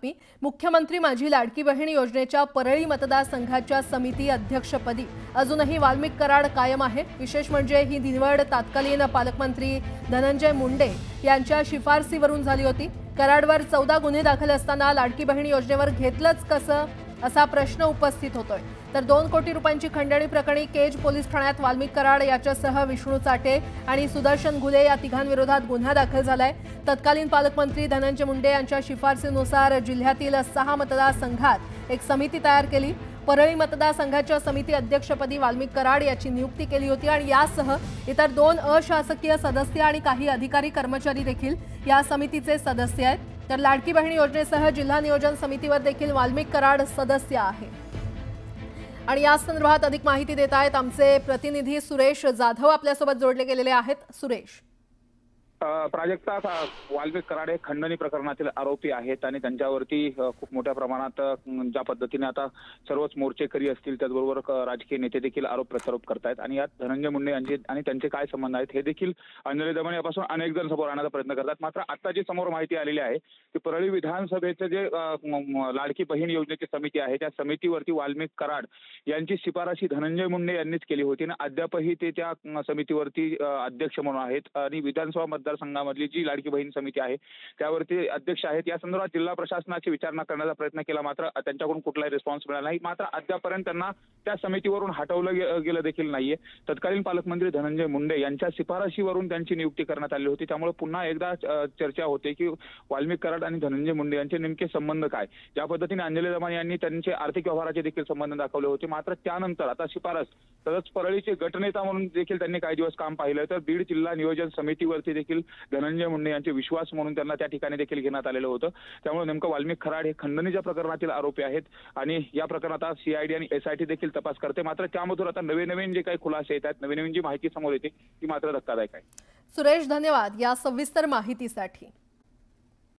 बातमी। मुख्यमंत्री माझी लाडकी बहीण योजनेच्या परळी मतदारसंघाच्या समिती अध्यक्षपदी अजूनही वाल्मिक कराड कायम आहे। विशेष म्हणजे ही निवड तत्कालीन पालकमंत्री धनंजय मुंडे यांच्या शिफारसीवरून झाली होती। कराडवर 14 गुन्हे दाखल असताना लाडकी बहीण योजनेवर घेतलंच कसं असा प्रश्न उपस्थित होतोय। तर 2 कोटी रुपयांची खंडणी प्रकरणी केज पोलीस ठाण्यात वाल्मिक कराड याच्यासह विष्णू चाटे आणि सुदर्शन घुले या तिघांविरोधात गुन्हा दाखल झालाय। तत्कालीन पालकमंत्री धनंजय मुंडे यांच्या शिफारसीनुसार जिल्ह्यातील 6 मतदारसंघात एक समिती तयार केली। परळी मतदारसंघाच्या समिती अध्यक्षपदी वाल्मिक कराड याची नियुक्ती केली होती आणि यासह इतर 2 अशासकीय सदस्य आणि काही अधिकारी कर्मचारी देखील या समितीचे सदस्य आहेत। तर लाडकी बहीण योजनेसह जिल्हा नियोजन समितीवर देखील वाल्मिक कराड सदस्य आहे। आणि या संदर्भात अधिक माहिती देत आहेत आमचे प्रतिनिधी सुरेश जाधव आपल्यासोबत जोडले गेलेले आहेत। सुरेश, प्राजक्ता, वाल्मिक कराड हे खंडणी प्रकरणातील आरोपी आहेत आणि त्यांच्यावरती खूप मोठ्या प्रमाणात ज्या पद्धतीने आता सर्वच मोर्चेकरी असतील त्याचबरोबर राजकीय नेते देखील आरोप प्रत्यारोप करतायत आणि यात धनंजय मुंडे यांचे आणि त्यांचे काय संबंध आहेत हे देखील अंजली दमन यापासून अनेक जण समोर आणण्याचा प्रयत्न करतात। मात्र आता जी समोर माहिती आलेली आहे की परळी विधानसभेचे जे लाडकी बहीण योजनेची समिती आहे त्या समितीवरती वाल्मिक कराड यांची शिफारशी धनंजय मुंडे यांनीच केली होती आणि अद्यापही ते त्या समितीवरती अध्यक्ष म्हणून आहेत आणि विधानसभा मतदारसंघामधली जी लाडकी बहीण समिती आहे त्यावरती अध्यक्ष आहेत। या संदर्भात जिल्हा प्रशासनाची विचारणा करण्याचा प्रयत्न केला मात्र त्यांच्याकडून कुठलाही रिस्पॉन्स मिळाला नाही। मात्र अद्यापर्यंत त्यांना त्या समितीवरून हटवलं गेलं देखील नाहीये। तत्कालीन पालकमंत्री धनंजय मुंडे यांच्या शिफारशीवरून त्यांची नियुक्ती करण्यात आली होती। त्यामुळे पुन्हा एकदा चर्चा होते की वाल्मिक कराड आणि धनंजय मुंडे यांचे नेमके संबंध काय। ज्या पद्धतीने अंजली दमन यांनी त्यांचे आर्थिक व्यवहाराचे देखील संबंध दाखवले होते मात्र त्यानंतर आता शिफारस तसंच परळीचे गटनेता म्हणून देखील त्यांनी काही दिवस काम पाहिलं। तर बीड जिल्हा नियोजन समितीवरती देखील धनंजय मुंडे यांचे विश्वास म्हणून त्यांना त्या ठिकाणी देखील घेण्यात आलेलं होतं। त्यामुळे नेमकं वाल्मिक कराड हे खंडणीच्या प्रकरणातील आरोपी आहेत आणि या प्रकरणात सीआयडी आणि एसआयटी देखील तपास करते। मात्र त्यामधून आता नवीन जे काही खुलासे येतात, नवीन जी माहिती समोर येते ती मात्र धक्कादायक आहे। सुरेश, धन्यवाद या सविस्तर माहितीसाठी।